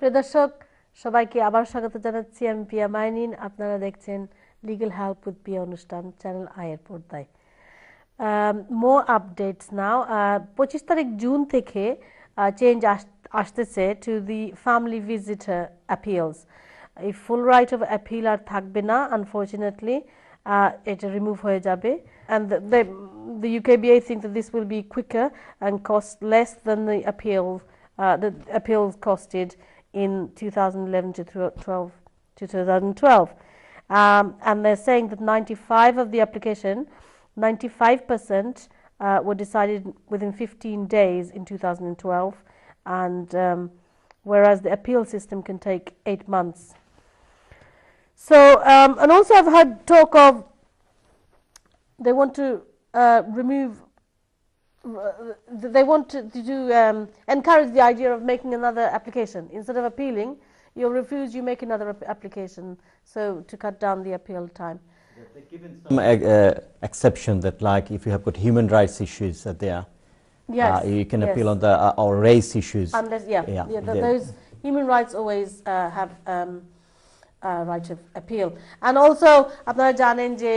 প্রিয় দর্শক সবাইকে আবার স্বাগত জানাচ্ছি আমি পিয়া মাইনিন আপনারা দেখছেন লিগ্যাল হেল্প উইথ পিয়া অনুষ্ঠান চ্যানেল আই এর পর্দায় মোর আপডেটস নাও 25 তারিখ জুন থেকে চেঞ্জ আসতেছে to the family visitor appeals এই ফুল রাইট অফ অ্যাপিল আর থাকবে না আনফরচুনেটলি এটা রিমুভ হয়ে যাবে and the UKBA think that this will be quicker and cost less than the appeals costed in 2011 to 2012. And they're saying that 95 of the application, 95% were decided within 15 days in 2012, and whereas the appeal system can take 8 months. So, and also I've heard talk of they want to remove. They want to encourage the idea of making another application instead of appealing. You refuse, you make another application, so to cut down the appeal time. They've given some exception that, like, if you have got human rights issues that there, Yes, you can appeal on the or race issues. Unless, those human rights always have right of appeal. And also, আপনারা জানেন যে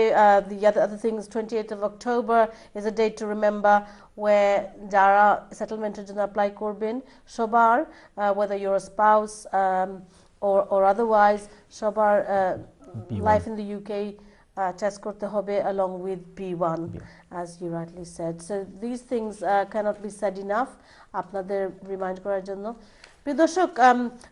the other things, 28th of October is a date to remember where যারা সেটেলমেন্টের জন্য apply করবেন সবার whether you're a spouse or otherwise সবার life in the UK test করতে হবে along with B1 as you rightly said. So these things cannot be said enough আপনাদের remind করার জন্য.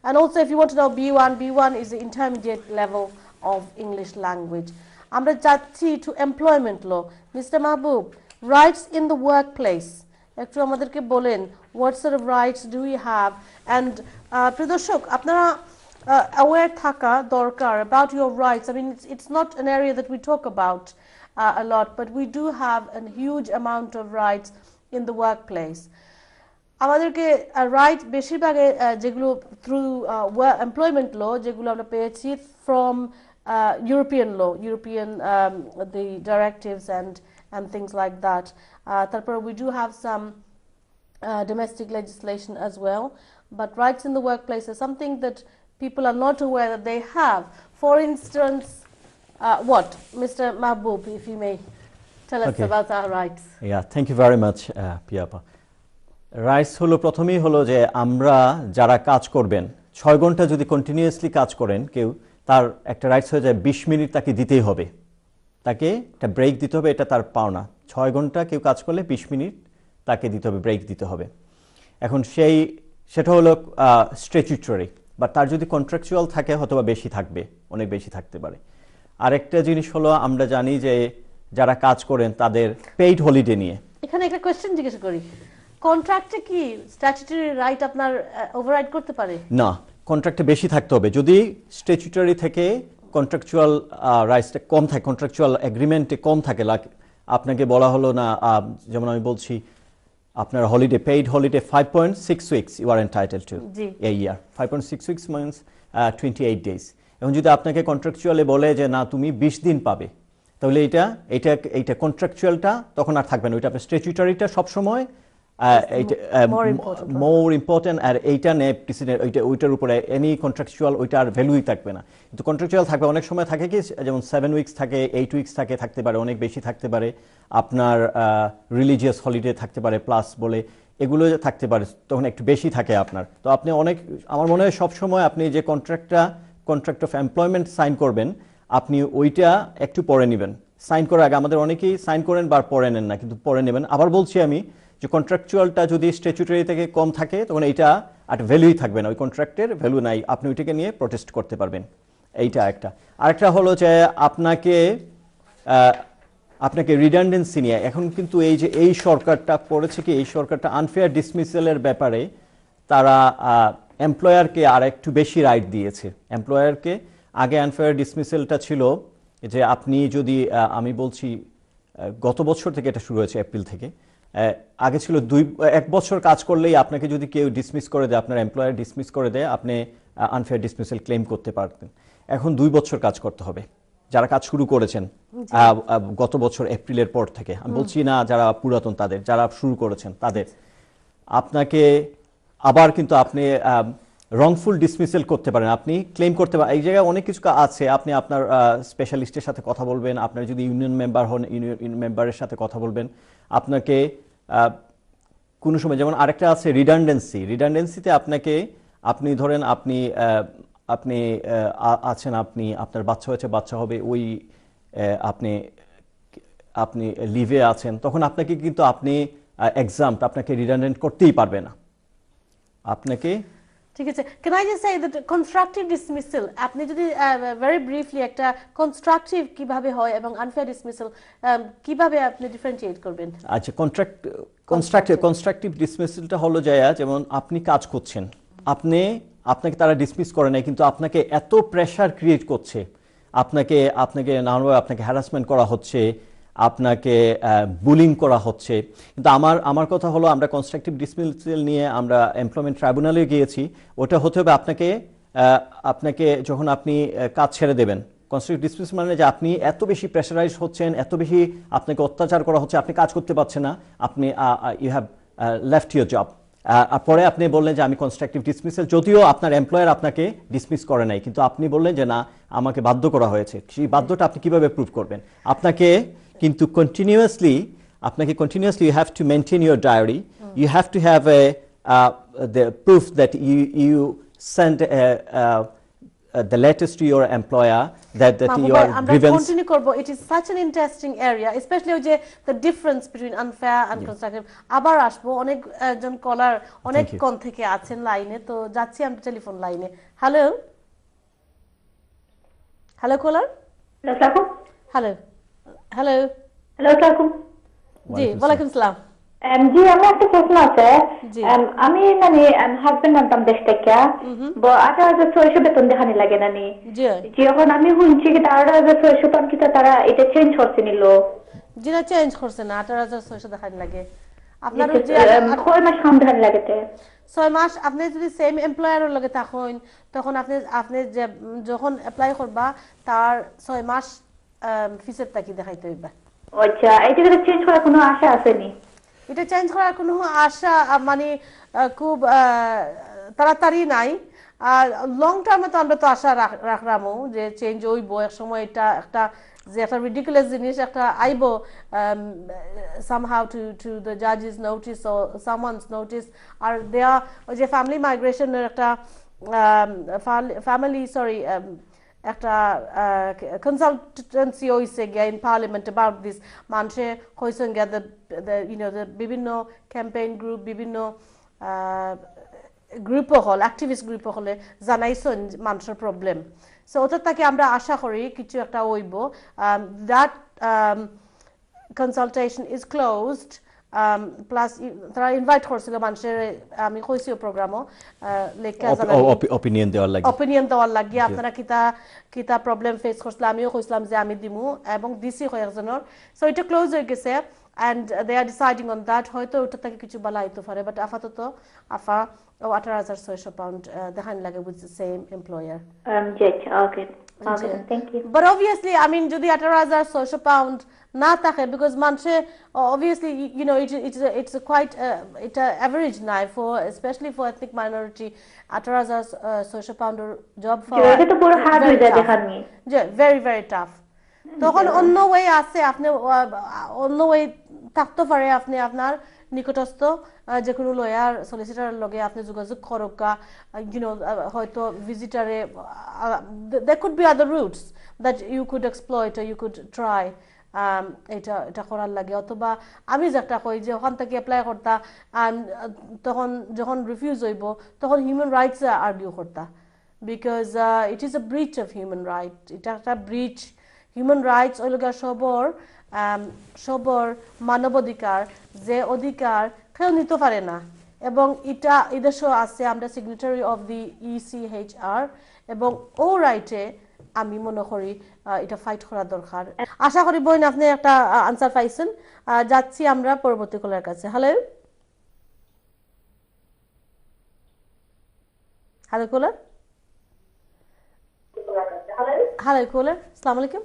And also if you want to know B1 is the intermediate level of English language. আমরা যাচ্ছি to employment law. Mr. Mahbub, rights in the workplace. একটু আমাদেরকে বলেন what sort of rights do we have? And প্রিয় দর্শক আপনারা aware থাকা দরকার about your rights. I mean it's not an area that we talk about a lot, but we do have a huge amount of rights in the workplace. আমাদেরকে right বেশিরভাগ যেগুলো through employment law যেগুলো আমরা পেয়েছি from European law European the directives and things like that. তারপর we do have some domestic legislation as well, but rights in the workplace is something that people are not aware that they have. For instance, what Mr. Mahbub, if you may tell us about our rights. Yeah, thank you very much, Piyapa. Rights হলো প্রথমেই হলো যে আমরা যারা কাজ করবেন 6 ঘন্টা যদি কন্টিনিউয়াসলি কাজ করেন কেউ তার একটা রাইটস হয়ে যায় 20 মিনিট তাকে দিতেই হবে, তাকে একটা ব্রেক দিতে হবে, এটা তার পাওনা। 6 ঘন্টা কেউ কাজ করলে 20 মিনিট তাকে দিতে হবে, ব্রেক দিতে হবে। এখন সেটা হলো স্ট্যাচুটরি, বা তার যদি কন্ট্রাকচুয়াল থাকে হয়তো বেশি থাকবে, অনেক বেশি থাকতে পারে। আরেকটা জিনিস হলো আমরা জানি যে যারা কাজ করেন তাদের পেইড হলিডে নিয়ে। এখানে একটা কোশ্চেন জিজ্ঞাসা করি, কন্ট্রাক্টে কি স্ট্যাচুটরি রাইট আপনার ওভাররাইড করতে পারে? না, কন্ট্রাক্টে বেশি থাকতে হবে। যদি স্ট্যাচুটরি থেকে কন্ট্রাকচুয়াল রাইটসটা কম থাকে, কন্ট্রাকচুয়াল এগ্রিমেন্টে কম থাকে, আপনাকে বলা হলো না, যেমন আমি বলছি আপনার holiday paid holiday 5.6 weeks you are entitled to a year. 5.6 weeks means 28 days. এখন যদি আপনাকে কন্ট্রাকচুয়ালে বলে যে না তুমি 20 দিন পাবে, তাহলে এইটা কন্ট্রাকচুয়ালটা তখন আর থাকবে না, ওইটা আপনার স্ট্যাচুটরিটা সবসময় more important, আর এইটা নেই প্রেসিডেন্ট, ওইটার উপরে এনি কন্ট্রাকচুয়াল ওইটার ভ্যালুই থাকবে না। কিন্তু কন্ট্রাকচুয়াল থাকবে, অনেক সময় থাকে কি যেমন 7 উইকস থাকে, 8 উইকস থাকে, থাকতে পারে, অনেক বেশি থাকতে পারে। আপনার রিলিজিয়াস হলিডে থাকতে পারে প্লাস বলে, এগুলো থাকতে পারে, তখন একটু বেশি থাকে আপনার। তো আপনি আমার মনে হয় সবসময় আপনি যে কন্ট্রাক্ট অফ এমপ্লয়মেন্ট সাইন করবেন, আপনি ওইটা একটু পরে নেবেন। সাইন করার আগে আমাদের অনেকেই সাইন করেন বা পরে নেন না, কিন্তু পরে নেবেন। আবার বলছি আমি যে কন্ট্রাকচুয়ালটা যদি স্ট্যাচুটরি থেকে কম থাকে তখন এইটা আর ভ্যালুই থাকবে না, ওই কন্ট্রাক্টের ভ্যালু নাই, আপনি ওইটাকে নিয়ে প্রোটেস্ট করতে পারবেন। এইটা একটা। আরেকটা হলো যে আপনাকে রিডান্ডেন্সি নিয়ে, এখন কিন্তু এই যে এই সরকারটা করেছে কি, এই সরকারটা আনফেয়ার ডিসমিসালের ব্যাপারে তারা এমপ্লয়ারকে আর একটু বেশি রাইট দিয়েছে। এমপ্লয়ারকে আগে আনফেয়ার ডিসমিসালটা ছিল যে আপনি যদি আমি বলছি গত বছর থেকে এটা শুরু হয়েছে, এপ্রিল থেকে। আগে ছিল 1 বছর কাজ করলেই আপনাকে যদি কেউ ডিসমিস করে দেয়, আপনার এমপ্লয়ার ডিসমিস করে দেয়, আপনি আনফেয়ার ডিসমিসাল ক্লেম করতে পারতেন। এখন 2 বছর কাজ করতে হবে যারা কাজ শুরু করেছেন গত বছর এপ্রিলের পর থেকে। আমি বলছি না যারা পুরাতন, তাদের যারা শুরু করেছেন তাদের। আপনাকে আবার কিন্তু আপনি wrongful dismissal করতে পারেন, আপনি ক্লেম করতে পারেন। এই জায়গায় অনেক কিছু আছে, আপনি আপনার স্পেশালিস্টের সাথে কথা বলবেন, আপনার যদি ইউনিয়ন মেম্বার হন ইউনিয়ন মেম্বারের সাথে কথা বলবেন। আপনাকে কোনো সময় যেমন আরেকটা আছে রিডান্ডেন্সিতে আপনি ধরেন আপনি আছেন, আপনার বাচ্চা হয়েছে, বাচ্চা হবে, ওই আপনি আপনি লিভে আছেন, তখন আপনাকে কিন্তু আপনাকে রিডান্ডেন্ট করতেই পারবে না আপনাকে। ঠিক আছে, can I just say that constructive dismissal আপনি যদি very briefly একটা constructive কিভাবে হয় এবং unfair dismissal কিভাবে আপনি differentiate করবেন? আচ্ছা, কনস্ট্রাকটিভ ডিসমিসেলটা হলো যেমন আপনি কাজ করছেন, আপনাকে তারা ডিসমিস করে নাই, কিন্তু আপনাকে এত প্রেসার ক্রিয়েট করছে, আপনাকে নানানভাবে আপনাকে হ্যারাসমেন্ট করা হচ্ছে, আপনাকে বুলিং করা হচ্ছে। কিন্তু আমার কথা হলো, আমরা কনস্ট্রাকটিভ ডিসমিসেল নিয়ে আমরা এমপ্লয়মেন্ট ট্রাইব্যুনালে গিয়েছি। ওটা হতে হবে আপনাকে যখন আপনি কাজ ছেড়ে দেবেন। কনস্ট্রাকটিভ ডিসমিসেল মানে যে আপনি এত বেশি প্রেশারাইজ হচ্ছেন, এত বেশি আপনাকে অত্যাচার করা হচ্ছে, আপনি কাজ করতে পারছেন না, আপনি you have left your job. পরে আপনি বললেন যে আমি কনস্ট্রাকটিভ ডিসমিসেল, যদিও আপনার এমপ্লয়ার আপনাকে ডিসমিস করে নাই, কিন্তু আপনি বললেন যে না, আমাকে বাধ্য করা হয়েছে। সেই বাধ্যটা আপনি কিভাবে প্রুভ করবেন? আপনাকে কিন্তু continuously you have to maintain your diary. You have to have the proof that you send the letters to your employer that your grievance. Continue করব, it is such an interesting area, especially যে the difference between unfair and constructive. আবার আসবো, অনেক জন কলার অনেক কোণ থেকে আছেন লাইনে, তো যাচ্ছি আমরা টেলিফোন লাইনে। হ্যালো কলার। হ্যালো আসসালামু জি, ওয়ালাইকুম আসসালাম। জি, আমার একটা প্রশ্ন আছে। আমি হাজবেন্ড আনতাম দেশ থেকে, 18,600 বেতন দেখানি লাগে নানি। যখন আমি শুনছি কি 18,600 পান, কি তারা এটা চেঞ্জ করছে নিল? জি না, চেঞ্জ করছে না, 18,600 দেখানি লাগে। আপনার যে 6 মাস কাম দেখানি লাগেতে, 6 মাস আপনি যদি সেম এমপ্লয়ারের লগে থাকেন, তখন আপনি যে যখন অ্যাপ্লাই করবা তার 6 মাস ফিসের টাকা দেখাইতে হইবা। আচ্ছা, এটা চেঞ্জ করার কোনো আশা আছে নি? এটা চেঞ্জ করার কোনো আশা মানে খুব তাড়াতাড়ি নাই। আর লং টার্মে তো আমরা তো আশা রাখলামও যে চেঞ্জ হইব এক সময়। এটা একটা যে একটা রিডিকুলাস জিনিস একটা আইব somehow to the judge's notice or someone's notice, আর দেয়া ওই যে ফ্যামিলি মাইগ্রেশনের একটা একটা কনসালটেন্সি হইছে গিয়া ইন পার্লামেন্ট অ্যাবাউট দিস। মানুষে হইছেন গিয়া the বিভিন্ন ক্যাম্পেইন গ্রুপ, বিভিন্ন গ্রুপ হল, অ্যাক্টিভিস্ট গ্রুপ হলে জানাইছেন মানুষের প্রবলেম। সো ওটার থেকে আমরা আশা করি কিছু একটা হইব। That consultation is closed. Plus তারা ইনভাইট করছিল মানুষের, আমি কইছিও প্রোগ্রামও লেখা অপিনিয়ন দেওয়ার লাগে আপনারা কিতা প্রবলেম ফেস করছিল। আমিও কইছিলাম যে আমি দিমু এবং দিছি কয়েকজনের। সো এটা ক্লোজ হয়ে গেছে and they are deciding on that. হয়তো ওটা থেকে কিছু বলা হইতে পারে, বাট আপাতত 18,600 পাউন্ড দেখান লাগে with the same employer. Okay, thank you. But obviously, I mean, যদি 18,600 পাউন্ড না থাকে, because মানুষে obviously it's a quite it's a average now for especially for ethnic minority 18,600 pound job for এটা তো পুরো হার্ড হয়ে যায় দেখানি। very very tough. তখন অন্য ওয়ে আছে, আপনি অন্য ওয়ে থাকতে পারে, আপনি আপনার নিকটস্থ যে কোনো লয়ার সলিসিটারের লগে আপনি যোগাযোগ করকা, হয়তো ভিজিটারে there could be other routes that you could exploit or you could try এটা করার লাগে। অথবা আমি যেটা কই যে ওখান থেকে অ্যাপ্লাই করতা, তখন যখন রিফিউজ হইব তখন হিউম্যান রাইটস আর্গিউ করতা, because it is a breach of human right. এটা একটা ব্রিচ হিউম্যান রাইটস ওই লোকের সবর মানবাধিকার, যে অধিকার কেউ নিতে পারে না। এবং এটা এদেশও আছে, আমরা সিগনেটারি অফ দি ECHR, এবং ও রাইটে আমি মনে করি এটা ফাইট করা দরকার। আশা করি বোন আপনি একটা আনসার পাইছেন। যাচ্ছি আমরা পরবর্তী কলার কাছে। হ্যালো কলার। আসসালামু আলাইকুম।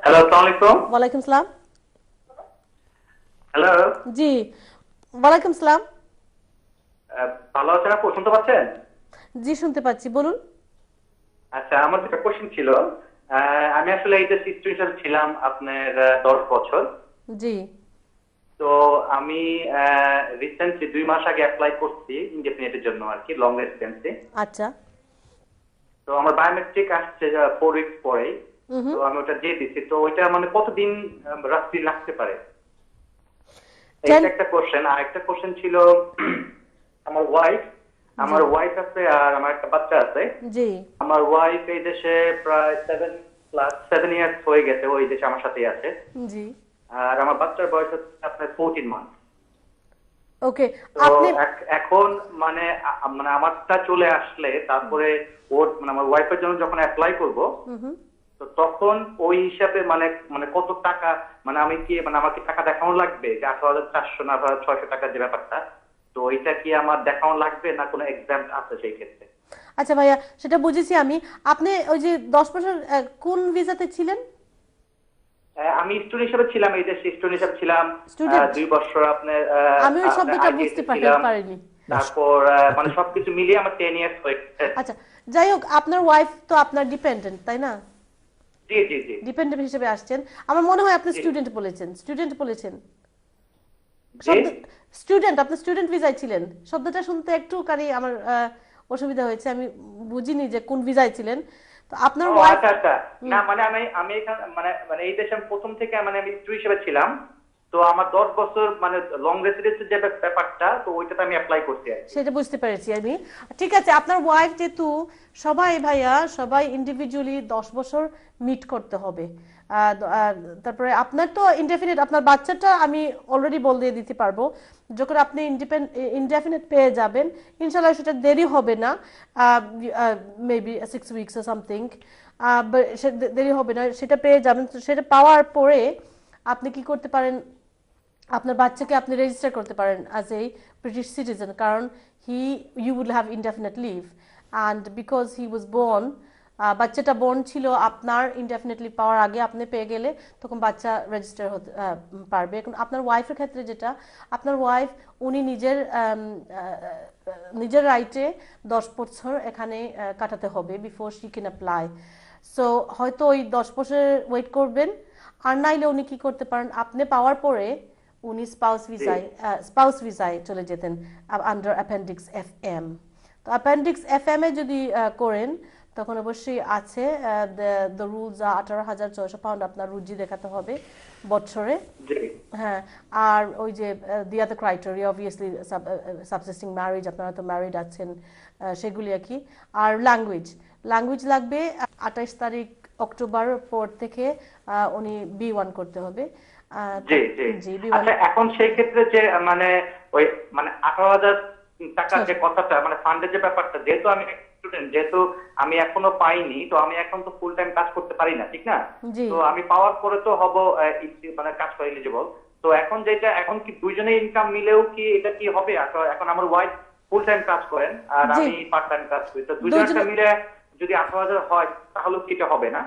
হ্যালো, আসসালামু আলাইকুম। ওয়ালাইকুম আসসালাম। হ্যালো, জি ওয়ালাইকুম আসসালাম। ভালো আছেন আপু, শুনতে পাচ্ছেন? জি শুনতে পাচ্ছি, বলুন। আচ্ছা, আমার একটা কোশ্চেন ছিল। আমি আসলে এই যে সিচুয়েশন ছিলাম আপনার 10 বছর। জি। তো আমি রিসেন্টলি 2 মাস আগে অ্যাপ্লাই করছি ইনডেফিনিটের জন্য আর কি, লং রেসিডেন্সি। আচ্ছা। তো আমার বায়োমেট্রিক আসছে 4 উইকস পরেই। তো আমি ওটা দিয়ে দিচ্ছি। তো ওইটা মানে কতদিন রাফলি লাগতে পারে? এইটা একটা কোশ্চেন। আর একটা কোশ্চেন ছিল আমার ওয়াইফ আছে আর আমার একটা বাচ্চা আছে। জি। আমার ওয়াইফ এই দেশে প্রায় 7 ইয়ার্স হয়ে গেছে, ওই দেশে আমার সাথেই আছে। জি। আর আমার বাচ্চার বয়স হচ্ছে আপনার 14 মান্থ। ওকে, আপনি এখন মানে মানে আমারটা চলে আসলে তারপরে ওর মানে আমার ওয়াইফের জন্য যখন অ্যাপ্লাই করব, তো তখন ওই হিসাবে মানে মানে কত টাকা মানে আমি কি মানে আমাকে টাকা দেখানো লাগবে যে 18,400 না 600 টাকা যে ব্যাপারটা, তো ওইটা কি আমার দেখানো লাগবে না কোনো এক্সাম আছে সেই ক্ষেত্রে? আচ্ছা ভাইয়া, সেটা বুঝেছি আমি। আপনি ওই যে 10 বছর কোন ভিসাতে ছিলেন? আমি স্টুডেন্ট হিসেবে ছিলাম, এই দেশে স্টুডেন্ট হিসেবে ছিলাম 2 বছর। আপনার আমি ওই শব্দটা বুঝতে পারিনি। তারপর মানে সবকিছু মিলিয়ে আমার 10 ইয়ার্স হয়ে গেছে। আচ্ছা, যাই হোক, আপনার ওয়াইফ তো আপনার ডিপেন্ডেন্ট, তাই না? জি জি জি। ডিপেন্ডেন্ট হিসেবে আসছেন। আমার মনে হয় আপনি স্টুডেন্ট বলেছেন। স্টুডেন্ট, আপনি স্টুডেন্ট ভিসায় ছিলেন। শব্দটা শুনতে একটুখানি আমার অসুবিধা হয়েছে, আমি বুঝিনি যে কোন ভিসায় ছিলেন। তো আপনার ওয়াইফ। আচ্ছা না মানে আমি এখানে মানে মানে এই দেশে প্রথম থেকে মানে আমি স্টুডেন্ট হিসেবে ছিলাম। তো আমার 10 বছর মানে লং রেসিডেন্সির যে ব্যাপারটা, তো ওইটাতে আমি অ্যাপ্লাই করছি আর কি। সেটা বুঝতে পেরেছি আমি। ঠিক আছে, আপনার ওয়াইফ যেহেতু সবাই ইন্ডিভিজুয়ালি 10 বছর মিট করতে হবে। তারপরে আপনার তো ইনডেফিনিট, আপনার বাচ্চাটা আমি অলরেডি বলে দিতে পারবো, যখন আপনি ইনডেফিনিট পেয়ে যাবেন ইনশাল্লাহ সেটা দেরি হবে না, মেবি 6 উইকস or সামথিং, দেরি হবে না, সেটা পেয়ে যাবেন। সেটা পাওয়ার পরে আপনি কি করতে পারেন, আপনার বাচ্চাকে আপনি রেজিস্টার করতে পারেন অ্যাজ এ ব্রিটিশ সিটিজেন, কারণ you will have indefinite leave and because he was born, বাচ্চাটা বোর্ন ছিল আপনার ইনডেফিনিটলি পাওয়ার আগে, আপনি পেয়ে গেলে তখন বাচ্চা রেজিস্টার হতে পারবে। এখন আপনার ওয়াইফের ক্ষেত্রে যেটা, আপনার ওয়াইফ উনি নিজের রাইটে 10 বছর এখানে কাটাতে হবে before she can apply. So হয়তো ওই 10 বছর ওয়েট করবেন, আর নাইলে উনি কি করতে পারেন, আপনি পাওয়ার পরে উনি স্পাউস ভিসায় চলে যেতেন আন্ডার অ্যাপেন্ডিক্স FM। তো অ্যাপেন্ডিক্স FM এ যদি করেন তখন অবশ্যই আছে দ্য রুলস 18,600 পাউন্ড আপনার রুজি দেখাতে হবে বছরে। হ্যাঁ, আর ওই যে দি আদার ক্রাইটেরিয়া অবভিয়াসলি সাবসিস্টিং ম্যারেজ, আপনারা তো ম্যারিড আছেন, সেগুলি আর কি। আর ল্যাঙ্গুয়েজ লাগবে 28 তারিখ অক্টোবর পর থেকে উনি B1 করতে হবে। জি জি জি। আচ্ছা, এখন সেই ক্ষেত্রে যে মানে ওই মানে 18,000 টাকা যে কথাটা মানে ফান্ডের যে ব্যাপারটা, যেহেতু আমি স্টুডেন্ট, যেহেতু আমি এখনো পাইনি, তো আমি এখন তো ফুল টাইম কাজ করতে পারি না, ঠিক না? তো আমি পাওয়ার পরে তো হব মানে কাজ করা এলিজিবল। তো এখন যেটা, এখন কি দুইজনে ইনকাম মিলেও কি এটা কি হবে? এখন আমার ওয়াইফ ফুল টাইম কাজ করেন আর আমি পার্ট টাইম কাজ করি, তো দুইজনে মিলে যদি 18,000 হয় তাহলে কি এটা হবে না?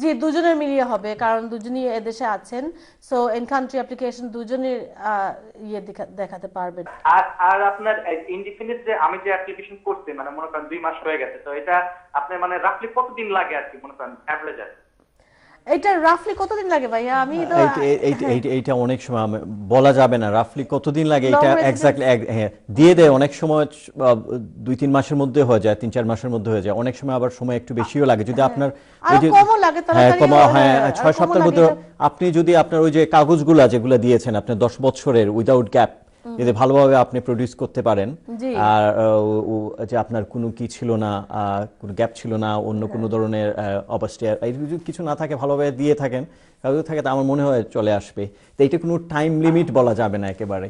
জি, দুজনের মিলিয়ে হবে, কারণ দুজনই এদেশে আছেন। সো ইন কান্ট্রি অ্যাপ্লিকেশন দুজনের দেখাতে পারবেন। আর আপনার ইনডিফিনিট যে আমি যে অ্যাপ্লিকেশন করছি মানে মনে করেন 2 মাস হয়ে গেছে, তো এটা আপনার মানে রাফলি কতদিন লাগে আর কি মনে করেন এভারেজ? এটা রাফলি কতদিন লাগে ভাইয়া? আমি তো এইটা অনেক সময় বলা যাবে না রাফলি কতদিন লাগে, এটা এক্স্যাক্টলি দিয়ে দেয় অনেক সময় 2-3 মাসের মধ্যে হয়ে যায়, 3-4 মাসের মধ্যে হয়ে যায়, অনেক সময় আবার সময় একটু বেশিও লাগে। যদি আপনার ওই যে 6 সপ্তাহের মধ্যে আপনি যদি আপনার ওই যে কাগজগুলা যেগুলো দিয়েছেন আপনার 10 বছরের উইদাউট গ্যাপ যদি ভালোভাবে আপনি প্রডিউস করতে পারেন, আর যে আপনার কোনো কি ছিল না, কোনো গ্যাপ ছিল না, অন্য কোনো ধরনের অবস্থা কিছু না থাকে, ভালোভাবে দিয়ে থাকেন, কাগজ থাকে, তা আমার মনে হয় চলে আসবে। তো এইটা কোনো টাইম লিমিট বলা যাবে না একেবারে।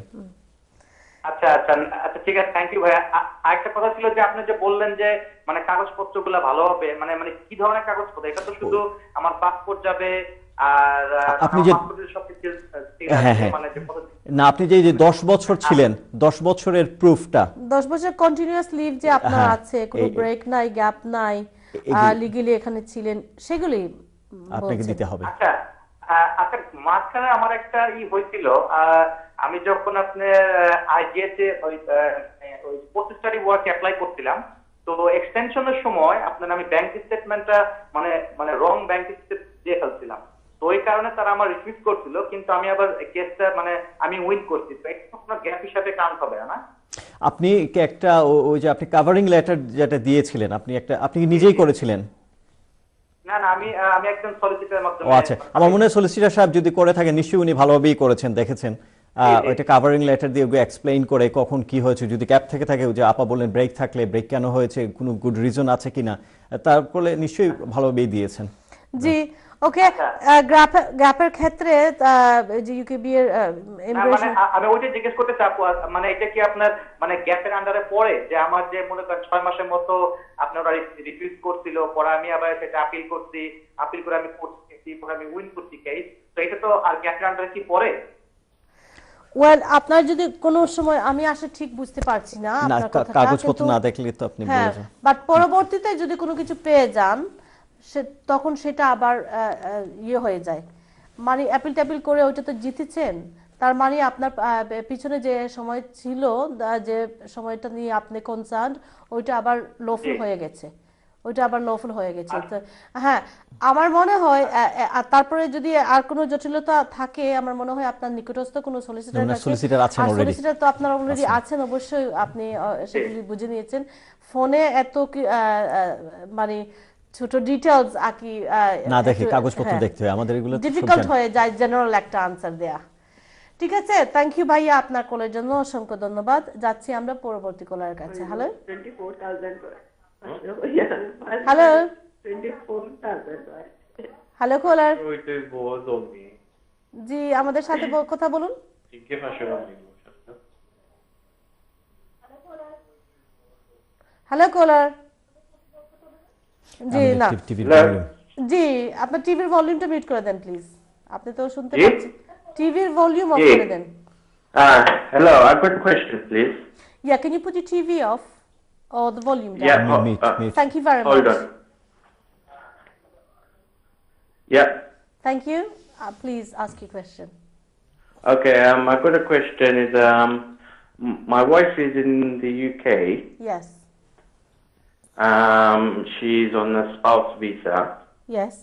আচ্ছা আচ্ছা আচ্ছা, ঠিক আছে, থ্যাংক ইউ ভাইয়া। আরেকটা কথা ছিল যে আপনি যে বললেন যে মানে কাগজপত্রগুলো ভালো হবে, মানে মানে কি ধরনের কাগজপত্র? এটা তো শুধু আমার পাসপোর্ট যাবে আর আপনি যে না আপনি যে 10 বছর ছিলেন, 10 বছরের প্রুফটা, 10 বছর কন্টিনিউয়াস লিভ যে আপনার আছে, কোনো ব্রেক নাই, গ্যাপ নাই, লিগ্যালি এখানে ছিলেন, সেগুলি আপনাকে দিতে হবে। আচ্ছা আচ্ছা, মাঝখানে আমার একটা হয়েছিল, আমি যখন আপনার আইজিএতে ওই পোস্ট স্টাডি ওয়ার্ক অ্যাপ্লাই করছিলাম, তো এক্সটেনশনের সময় আপনার আমি ব্যাংক স্টেটমেন্টটা মানে মানে রং ব্যাংক স্টেটমেন্ট দিয়ে ফেলছিলাম, তো ওই কারণে তারা আমার রিফিউজ করছিল, কিন্তু আমি আবার কেসটা মানে আমি উইন করছি, তো এটা আপনার গ্যাপ হিসাবে কাউন্ট হবে না। আপনি কি একটা ওই যে আপনি কভারিং লেটার যেটা দিয়েছিলেন আপনি কি নিজেই করেছিলেন? না না, আমি একজন সলিসিটরের মাধ্যমে। ও আচ্ছা, আমার মনে হয় সলিসিটর সাহেব যদি করে থাকে নিশ্চয়ই উনি ভালোভাবেই করেছেন, দেখেছেন ওইটা কভারিং লেটার দিয়ে ওগুলো এক্সপ্লেইন করে কখন কি হয়েছে, যদি গ্যাপ থেকে থাকে, যে আপা বললেন ব্রেক থাকলে ব্রেক কেন হয়েছে, কোনো গুড রিজন আছে কিনা, তারপরে নিশ্চয়ই ভালোভাবেই দিয়েছেন। জি ওকে, গ্যাপের ক্ষেত্রে যে ইউকেবি এর মানে আমি ওইটা জিজ্ঞেস করতে চাপো, মানে এটা কি আপনার মানে গ্যাপের আন্ডারে পড়ে, যে আমার যে মনে করেন 6 মাসের মতো আপনারা রিফিউজ করছিল, পরে আমি আবার সেটা আপিল করছি, আপিল করে আমি কোর্ট কেসি, পরে আমি উইন করছি কেস, তো এটা তো আর গ্যাপের আন্ডারে কি পড়ে? ওয়েল আপনার যদি কোনো সময়, আমি আসলে ঠিক বুঝতে পারছি না আপনার কথাটা, কাগজপত্র না দেখলে তো আপনি বলেছেন, বাট পরবর্তীতে যদি কোনো কিছু পেয়ে যান তখন সেটা আবার ইয়ে হয়ে যায়, মানে অ্যাপিল ট্যাপিল করে ওইটা তো জিতেছেন, তার মানে আপনার পিছনে যে সময় ছিল, যে সময়টা নিয়ে আপনি কনসার্ন, ওইটা আবার লফুল হয়ে গেছে, ওইটা আবার লফুল হয়ে গেছে। তো হ্যাঁ, আমার মনে হয় তারপরে যদি আর কোনো জটিলতা থাকে, আমার মনে হয় আপনার নিকটস্থ কোনো সলিসিটর আছেন অলরেডি, সলিসিটর তো আপনার অলরেডি আছেন, অবশ্যই আপনি সেগুলি বুঝে নিয়েছেন। ফোনে এত মানে ছোট ডিটেইলস আকি না দেখে কাগজপত্র দেখতে হয়, আমাদের এগুলো ডিফিকাল্ট হয়ে যায় জেনারেল একটা আনসার দেয়া। ঠিক আছে, থ্যাংক ইউ ভাইয়া, আপনার কলের জন্য অসংখ্য ধন্যবাদ। যাচ্ছি আমরা পরবর্তী কলারের কাছে। হ্যালো হ্যালো হ্যালো কলার, জি আমাদের সাথে কথা বলুন। হ্যালো কলার, জি না, জি আপনার টিভির ভলিউমটা মিউট করে দেন প্লিজ, আপনি তো শুনতে পাচ্ছেন, টিভির ভলিউম অফ করে দেন। Hello, I've got a question, please. Yeah, can you put your TV off or the volume down? Yeah, thank you very hold much. on. Yeah. Thank you. Please ask your question. Okay, I've got a question. Is my wife is in the UK. Yes. She's on a spouse visa. Yes.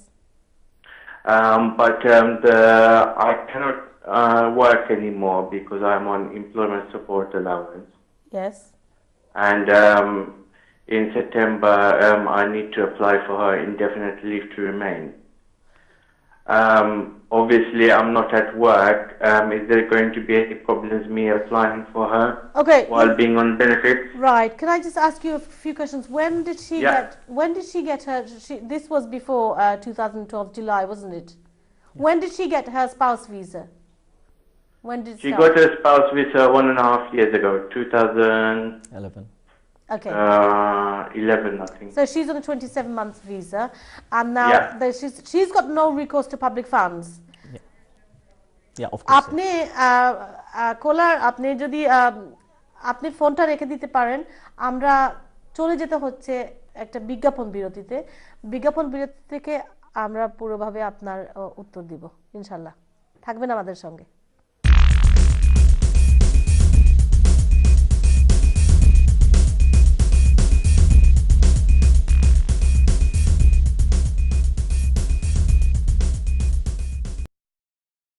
But I cannot work anymore because I'm on employment support allowance. Yes. And in September, I need to apply for her indefinite leave to remain. Obviously, I'm not at work. Is there going to be any problems me applying for her while being on benefits? Right. Can I just ask you a few questions? When did she get her? This was before 2012 July, wasn't it? When did she get her spouse visa? When did she got her spouse visa 1.5 years ago, 2011. Okay. 11, I think. So she's on a 27-month visa, and now she's got no recourse to public funds. Yeah, of course. আপনি কোলার, আপনি যদি আপনি ফোনটা রেখে দিতে পারেন, আমরা চলে যেতে হচ্ছে একটা বিজ্ঞাপন বিরতিতে। বিজ্ঞাপন বিরতি থেকে আমরা পুরোভাবে আপনার উত্তর দিব ইনশাআল্লাহ। থাকবেন আমাদের সঙ্গে।